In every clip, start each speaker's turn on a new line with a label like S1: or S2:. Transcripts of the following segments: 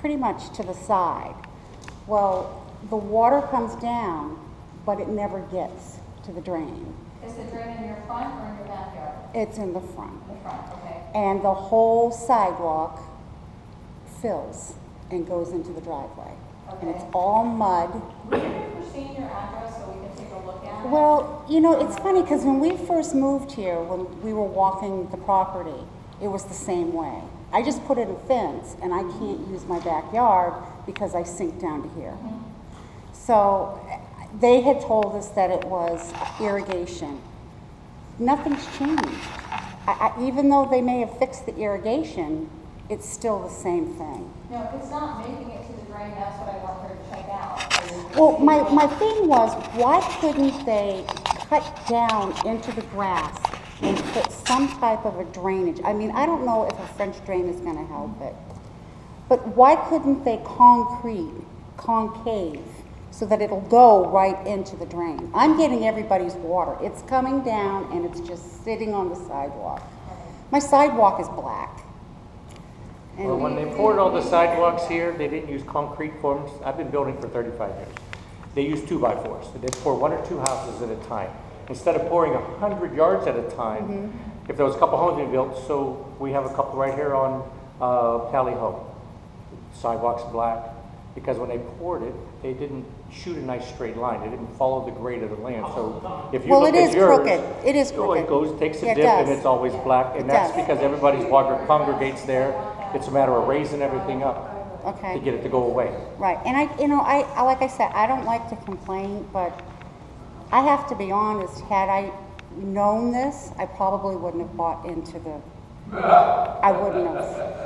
S1: pretty much to the side. Well, the water comes down, but it never gets to the drain.
S2: Is the drain in your front or in your backyard?
S1: It's in the front.
S2: In the front, okay.
S1: And the whole sidewalk fills and goes into the driveway.
S2: Okay.
S1: And it's all mud.
S2: Would you ever seen your address so we can take a look at it?
S1: Well, you know, it's funny because when we first moved here, when we were walking the property, it was the same way. I just put in a fence and I can't use my backyard because I sink down to here. So they had told us that it was irrigation. Nothing's changed. Even though they may have fixed the irrigation, it's still the same thing.
S2: No, if it's not making it to the drain, that's what I want her to check out.
S1: Well, my thing was, why couldn't they cut down into the grass and put some type of a drainage? I mean, I don't know if a French drain is going to help it, but why couldn't they concave, so that it'll go right into the drain? I'm getting everybody's water. It's coming down and it's just sitting on the sidewalk. My sidewalk is black. And
S3: Well, when they poured all the sidewalks here, they didn't use concrete forms. I've been building for 35 years. They used 2x4s. So they pour 1 or 2 houses at a time. Instead of pouring 100 yards at a time, if there was a couple homes being built, so we have a couple right here on Tally Ho. Sidewalks black, because when they poured it, they didn't shoot a nice straight line. They didn't follow the grade of the land. So if you
S1: well,
S3: look
S1: it
S3: at
S1: is
S3: yours,
S1: crooked. It is
S3: well,
S1: crooked.
S3: it goes, takes a
S1: Yeah, it
S3: dip, and
S1: does.
S3: it's always black, and
S1: It
S3: that's
S1: does.
S3: because everybody's water congregates there. It's a matter of raising everything up
S1: Okay.
S3: to get it to go away.
S1: Right, and I like I said, I don't like to complain, but I have to be honest, had I known this, I probably wouldn't have bought into I wouldn't have.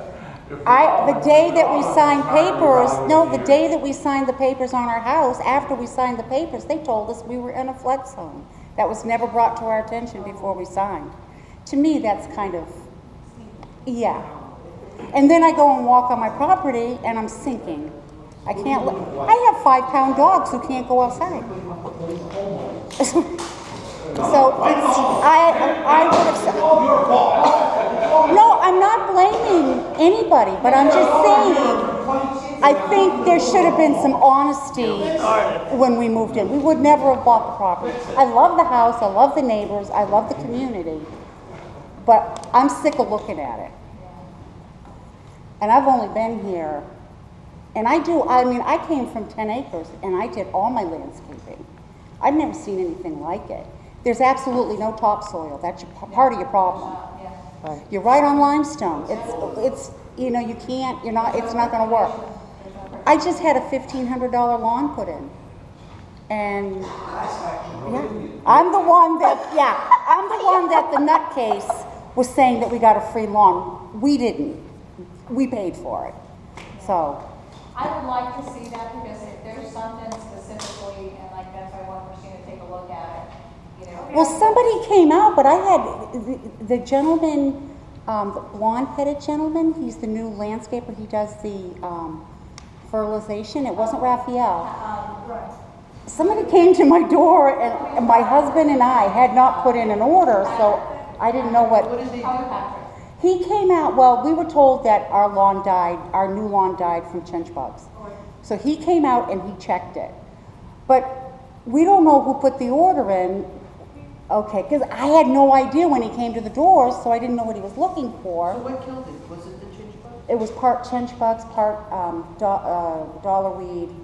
S1: The day that we signed papers, the day that we signed the papers on our house, after we signed the papers, they told us we were in a flood zone. That was never brought to our attention before we signed. To me, that's kind of, yeah. And then I go and walk on my property and I'm sinking. I can't, I have 5-pound dogs who can't go outside. So it's, I would have said, no, I'm not blaming anybody, but I'm just saying, I think there should have been some honesty when we moved in. We would never have bought the property. I love the house, I love the neighbors, I love the community, but I'm sick of looking at it. And I've only been here, and I came from 10 acres, and I did all my landscaping. I've never seen anything like it. There's absolutely no topsoil. That's part of your problem.
S3: Right.
S1: You're right on limestone. It's you know, you can't, it's not gonna work. I just had a $1,500 lawn put in. And yeah, I'm the one that the nutcase was saying that we got a free lawn. We didn't. We paid for it. So
S2: I would like to see that, because if there's something specifically, and like that's why I want Christina to take a look at it, you know.
S1: well, somebody came out, but I had the gentleman, the blonde-headed gentleman. He's the new landscaper. He does the fertilization. It wasn't Raphael.
S2: Right.
S1: Somebody came to my door, and my husband and I had not put in an order, so I didn't know what.
S4: What did they do?
S1: He came out, well, we were told that our new lawn died from chinch bugs. So he came out and he checked it. But we don't know who put the order in. Okay, because I had no idea when he came to the door, so I didn't know what he was looking for.
S4: So what killed it? Was it the chinch bug?
S1: It was part chinch bugs, part dollarweed,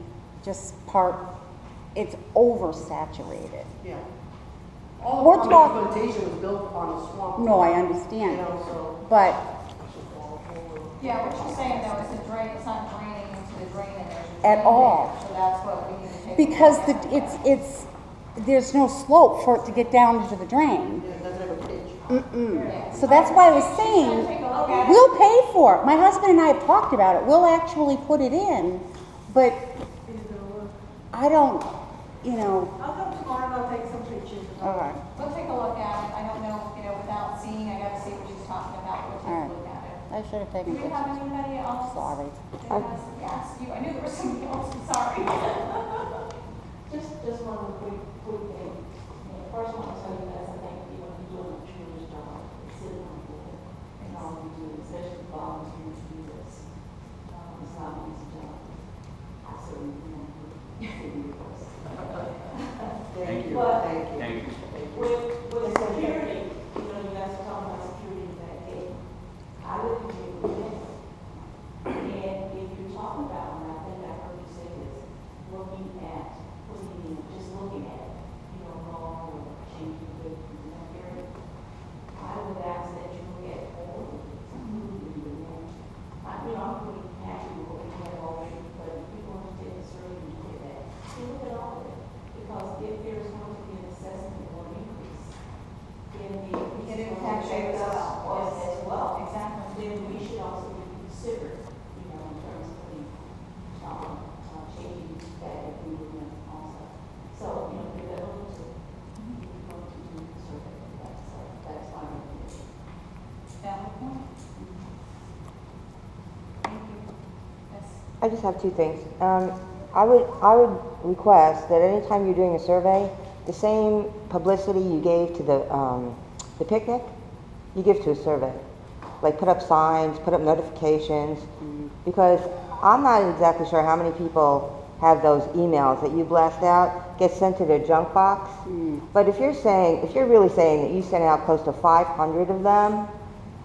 S1: just part, it's oversaturated.
S4: Yeah.
S1: We're
S4: All
S1: talking-
S4: the plantation was built on a swamp.
S1: No, I understand.
S4: You know, so.
S1: But
S2: Yeah, what you're saying though is it's not draining into the drain, and there's a
S1: At
S2: drain
S1: all.
S2: there, so that's what we need to take.
S1: because
S2: a look at.
S1: it's there's no slope for it to get down into the drain.
S4: Yeah, it doesn't have a pitch.
S1: So that's why I was saying,
S2: Take a look at it.
S1: we'll pay for it. My husband and I have talked about it. We'll actually put it in, but I don't,
S5: I'll come tomorrow and I'll take some pictures.
S1: all right.
S2: We'll take a look at it. I don't know, without seeing, I gotta see what she's talking about. We'll take
S1: Alright.
S2: a look at it.
S1: I should have
S2: Do
S1: taken
S2: we have
S1: pictures.
S2: anybody else?
S1: Sorry.
S2: Yes, I knew there was somebody else, I'm sorry.
S6: Just one quick thing. First, I want to tell you guys, I think you're doing a tremendous job sitting on board and all you do, especially volunteers do this. It's not easy.
S7: I just have two things. I would request that anytime you're doing a survey, the same publicity you gave to the picnic, you give to a survey. Like put up signs, put up notifications, because I'm not exactly sure how many people have those emails that you blast out, get sent to their junk box. But if you're really saying that you sent out close to 500 of them,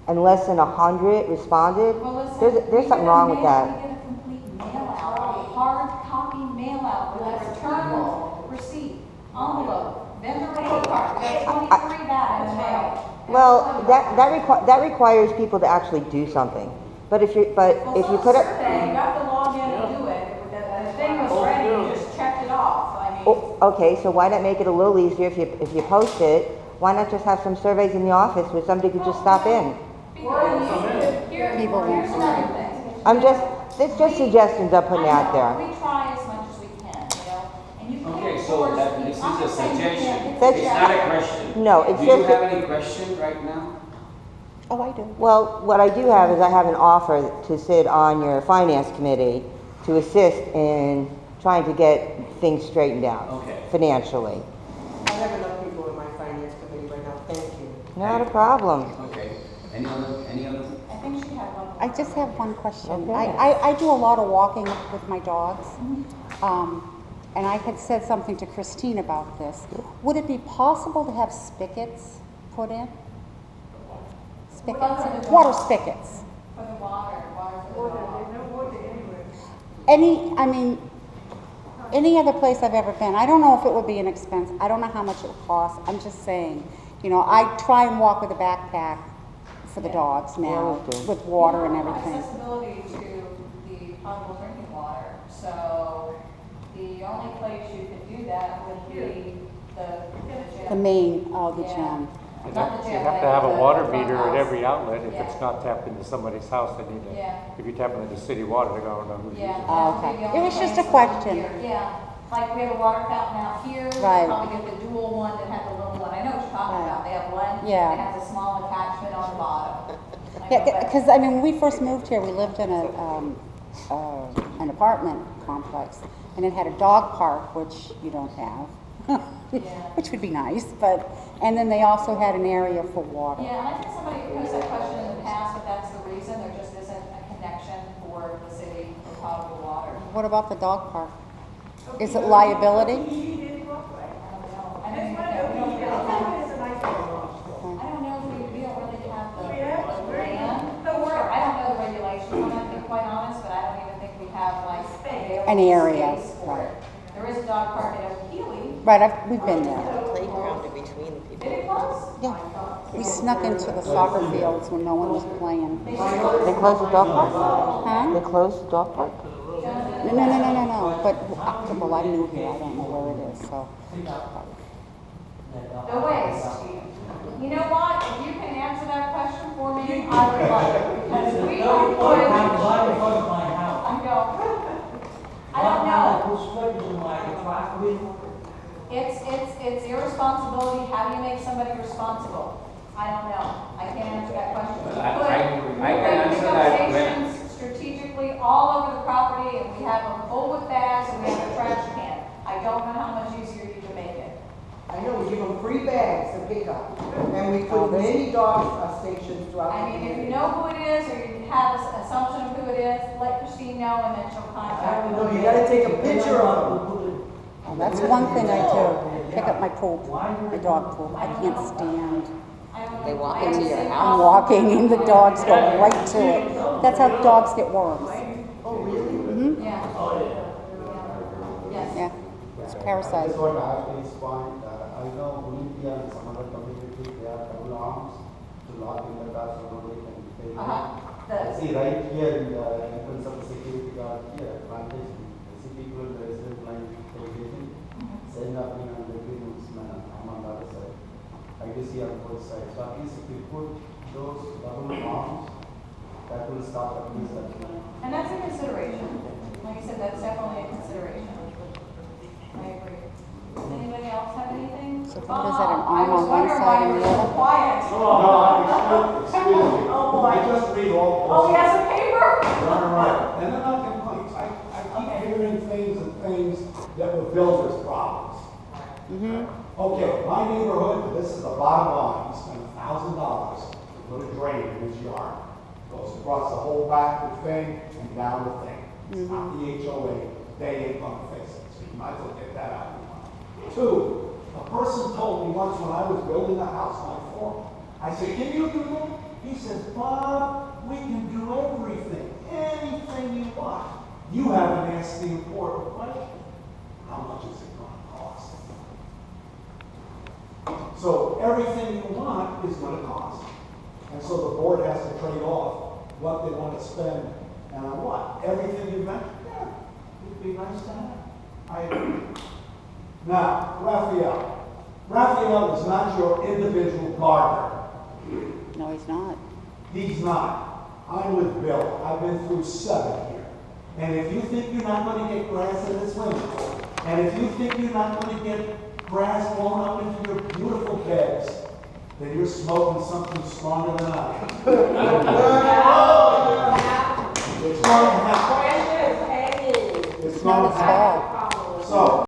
S7: and less than 100 responded,
S2: Well, listen,
S7: there's something wrong with
S2: We
S7: that.
S2: get a complete mail out, a hard copy mail out with a return receipt, envelope, vendor report card. We got 23 that in the mail.
S7: Well, that requires people to actually do something. But if you put
S2: Survey,
S7: up,
S2: you have to log in and do it. The thing was ready, you just checked it off. I mean,
S7: okay, so why not make it a little easier if you post it? Why not just have some surveys in the office where somebody could just stop in?
S1: People
S2: here's another thing.
S7: It's just suggestions I'm putting out there.
S2: We try as much as we can, you know, and you can't
S8: Okay, so
S2: force
S8: that,
S2: people.
S8: this
S2: I'm
S8: is a
S2: not saying you
S8: suggestion.
S2: can't.
S7: That's-
S8: It's not a question.
S7: No, it's
S8: Do you
S7: just-
S8: have any question right now?
S1: Oh, I do.
S7: Well, what I do have is I have an offer to sit on your finance committee to assist in trying to get things straightened out
S8: Okay.
S7: financially.
S4: I have enough people in my finance committee right now, thank you.
S7: Not a problem.
S8: Okay. Any other?
S2: I think she had one.
S1: I just have one question.
S7: Okay.
S1: I do a lot of walking with my dogs. And I had said something to Christine about this. Would it be possible to have spigots put in? Spigots,
S2: Water for the
S1: water
S2: dog.
S1: spigots.
S2: For the water for the dog.
S1: Any other place I've ever been. I don't know if it would be an expense. I don't know how much it would cost. I'm just saying, you know, I try and walk with a backpack for the dogs now,
S7: Yeah, okay.
S1: with water and
S2: You have
S1: everything.
S2: accessibility to the potable drinking water, so the only place you could do that would be the
S1: The
S2: gym.
S1: main, the
S2: Yeah.
S1: gym.
S3: You'd
S2: Not
S3: have
S2: the
S3: you'd
S2: gym,
S3: have to
S2: but
S3: have a
S2: the
S3: water
S2: clubhouse.
S3: meter at every outlet if
S2: Yeah.
S3: it's not tapped into somebody's house. They need to,
S2: Yeah.
S3: if you tap into city water, they're gonna know who's
S2: Yeah.
S3: using it.
S1: Oh,
S2: that would be
S1: okay.
S2: the
S1: It
S2: only
S1: was just
S2: place
S1: a question.
S2: here. Yeah, like we have a water fountain out here. we
S1: Right.
S2: Probably get the dual one that had the little one. I know what you're talking
S1: Right.
S2: about. They have one.
S1: Yeah.
S2: That has a small attachment on the bottom. I
S1: Yeah,
S2: know, but-
S1: because, I mean, when we first moved here, we lived in an apartment complex, and it had a dog park, which you don't have, which would be nice, but, and then they also had an area for water.
S2: Yeah, and I think somebody posed that question in the past, if that's the reason, there just isn't a connection for the city for potable water.
S1: What about the dog park? Is it liability?
S2: I don't know. I don't even know. We don't really have, I don't know if we don't really have the land for it. I don't know the regulations on that, to be quite honest, but I don't even think we have like
S1: An area,
S2: space for
S1: right.
S2: it. There is a dog park at O'Keely.
S1: Right, we've been there.
S4: Playground in between the people.
S2: Did it close?
S1: Yeah. We snuck into the soccer fields when no one was playing.
S7: They closed the dog park?
S1: Huh?
S7: They closed the dog park?
S1: No, but, well, I'm new here, I don't know where it is, so.
S2: The waste. You know what? If you can answer that question for me, I would love it, because we don't put. I don't know. It's irresponsibility. How do you make somebody responsible? I don't know. I can't answer that question.
S8: Well, I can answer that when-
S2: Stations strategically all over the property, and we have them full with bags, and we have a trash can. I don't know how much easier you can make it.
S4: I know, we give them free bags to pick up, and we put many dog stations throughout the
S2: I mean, if you
S4: community.
S2: know who it is, or you have an assumption of who it is, let Christine know, and then she'll contact you.
S4: No, you gotta take a picture of them.
S1: Oh, that's one thing I do, pick up my poop, my dog poop. I can't stand
S4: They walk into your
S1: I'm walking and the dogs go right to it. That's how dogs get worms.
S4: Oh, really?
S2: Yeah. Yes.
S1: Yeah, it's
S9: I
S1: parasites.
S9: just want to ask this point, I know Olympia and some other community, they have double arms to lock in the car so nobody can take it. I see right here in the entrance of the security guard here, Plantation, I see people in the resident line taking, saying happening on the green man, I'm on the other side. I do see on both sides, so at least if you put those double arms, that will stop at least that line.
S2: And that's a consideration. Like I said, that's definitely a consideration. I agree. Does anybody else have anything?
S1: So if there's an
S2: I
S1: arm
S2: was
S1: on one
S2: wondering
S1: side
S2: why
S1: and
S2: you
S1: the
S2: were so
S1: other.
S2: quiet.
S9: Excuse me.
S2: Oh, boy.
S9: I just read all.
S2: Oh, he has a paper?
S9: Right. And then I can, I that were builders' problems. Okay, my neighborhood, this is the bottom line, he spent $1,000 to put a drain in his yard. Goes across the whole back of the thing and down the thing. It's not the HOA, they ain't gonna fix it, so you might as well get that out of your mind. Two, a person told me once when I was building a house, my form, I said, can you do that? He says, Bob, we can do everything, anything you want. You haven't asked the important question. How much is it going to cost? So everything you want is going to cost. And so the board has to trade off what they want to spend and on what. Everything you mentioned, yeah, it'd be nice to have. I agree. Now, Raphael. Raphael is not your individual gardener.
S1: No, he's not.
S9: He's not. I'm with Bill. I've been through 7 here. And if you think you're not going to get grass in this winter, and if you think you're not going to get grass blown up into your beautiful beds, then you're smoking something stronger than I am. It's going to happen. It's going to happen. So.